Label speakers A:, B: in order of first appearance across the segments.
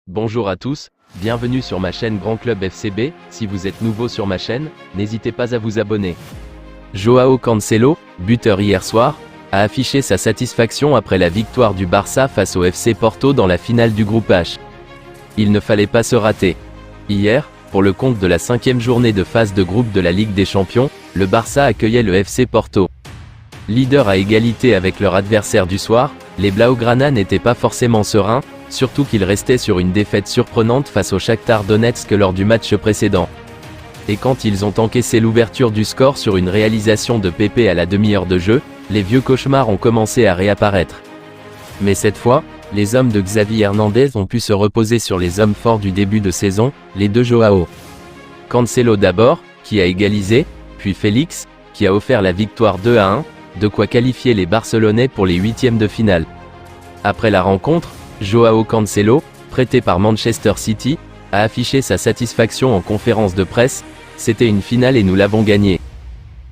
A: Bonjour à tous, bienvenue sur ma chaîne Grand Club FCB. Si vous êtes nouveau sur ma chaîne, n'hésitez pas à vous abonner. Joao Cancelo, buteur hier soir, a affiché sa satisfaction après la victoire du Barça face au FC Porto dans la finale du groupe H. Il ne fallait pas se rater. Hier, pour le compte de la 5e journée de phase de groupe de la Ligue des Champions, le Barça accueillait le FC Porto. Leader à égalité avec leur adversaire du soir, les Blaugrana n'étaient pas forcément sereins, surtout qu'ils restaient sur une défaite surprenante face au Shakhtar Donetsk lors du match précédent. Et quand ils ont encaissé l'ouverture du score sur une réalisation de Pepe à la demi-heure de jeu, les vieux cauchemars ont commencé à réapparaître. Mais cette fois, les hommes de Xavi Hernandez ont pu se reposer sur les hommes forts du début de saison, les deux Joao. Cancelo d'abord, qui a égalisé, puis Félix, qui a offert la victoire 2-1, de quoi qualifier les Barcelonais pour les huitièmes de finale. Après la rencontre, Joao Cancelo, prêté par Manchester City, a affiché sa satisfaction en conférence de presse. C'était une finale et nous l'avons gagnée.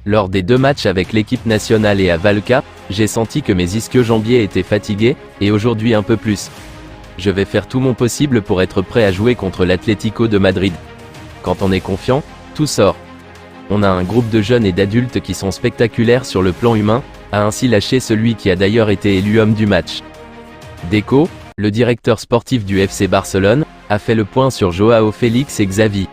A: Lors des 2 matchs avec l'équipe nationale et à Vallecas, j'ai senti que mes ischio-jambiers étaient fatigués, et aujourd'hui un peu plus. Je vais faire tout mon possible pour être prêt à jouer contre l'Atlético de Madrid. Quand on est confiant, tout sort. On a un groupe de jeunes et d'adultes qui sont spectaculaires sur le plan humain, a ainsi lâché celui qui a d'ailleurs été élu homme du match. Deco, le directeur sportif du FC Barcelone, a fait le point sur Joao Félix et Xavi.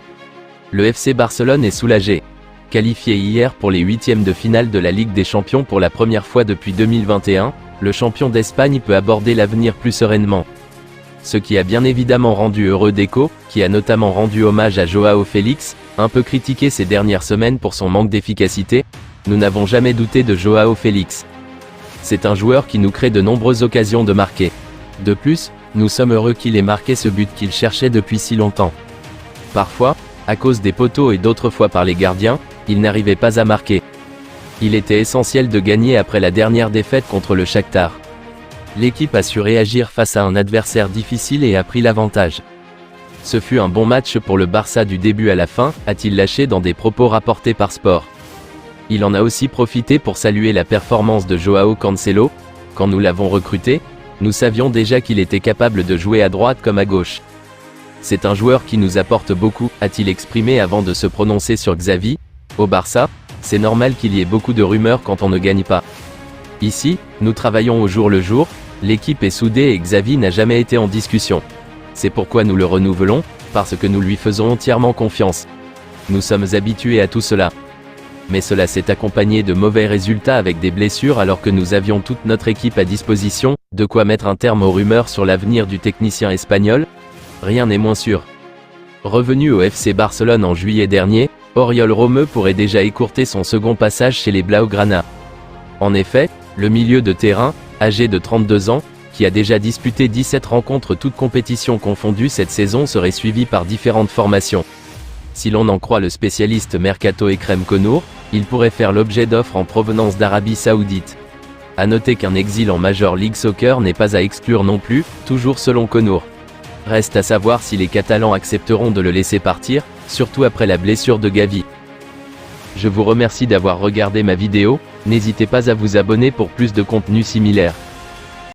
A: Le FC Barcelone est soulagé. Qualifié hier pour les huitièmes de finale de la Ligue des Champions pour la première fois depuis 2021, le champion d'Espagne peut aborder l'avenir plus sereinement. Ce qui a bien évidemment rendu heureux Deco, qui a notamment rendu hommage à Joao Félix, un peu critiqué ces dernières semaines pour son manque d'efficacité. Nous n'avons jamais douté de Joao Félix. C'est un joueur qui nous crée de nombreuses occasions de marquer. De plus, nous sommes heureux qu'il ait marqué ce but qu'il cherchait depuis si longtemps. Parfois, à cause des poteaux et d'autres fois par les gardiens, il n'arrivait pas à marquer. Il était essentiel de gagner après la dernière défaite contre le Shakhtar. L'équipe a su réagir face à un adversaire difficile et a pris l'avantage. Ce fut un bon match pour le Barça du début à la fin, a-t-il lâché dans des propos rapportés par Sport. Il en a aussi profité pour saluer la performance de Joao Cancelo. Quand nous l'avons recruté, nous savions déjà qu'il était capable de jouer à droite comme à gauche. C'est un joueur qui nous apporte beaucoup, a-t-il exprimé avant de se prononcer sur Xavi. Au Barça, c'est normal qu'il y ait beaucoup de rumeurs quand on ne gagne pas. Ici, nous travaillons au jour le jour, l'équipe est soudée et Xavi n'a jamais été en discussion. C'est pourquoi nous le renouvelons, parce que nous lui faisons entièrement confiance. Nous sommes habitués à tout cela. Mais cela s'est accompagné de mauvais résultats avec des blessures alors que nous avions toute notre équipe à disposition, de quoi mettre un terme aux rumeurs sur l'avenir du technicien espagnol. Rien n'est moins sûr. Revenu au FC Barcelone en juillet dernier, Oriol Romeu pourrait déjà écourter son second passage chez les Blaugrana. En effet, le milieu de terrain, âgé de 32 ans, qui a déjà disputé 17 rencontres toutes compétitions confondues cette saison, serait suivi par différentes formations. Si l'on en croit le spécialiste Mercato Ekrem Konour, il pourrait faire l'objet d'offres en provenance d'Arabie Saoudite. A noter qu'un exil en Major League Soccer n'est pas à exclure non plus, toujours selon Konour. Reste à savoir si les Catalans accepteront de le laisser partir, surtout après la blessure de Gavi. Je vous remercie d'avoir regardé ma vidéo, n'hésitez pas à vous abonner pour plus de contenu similaire.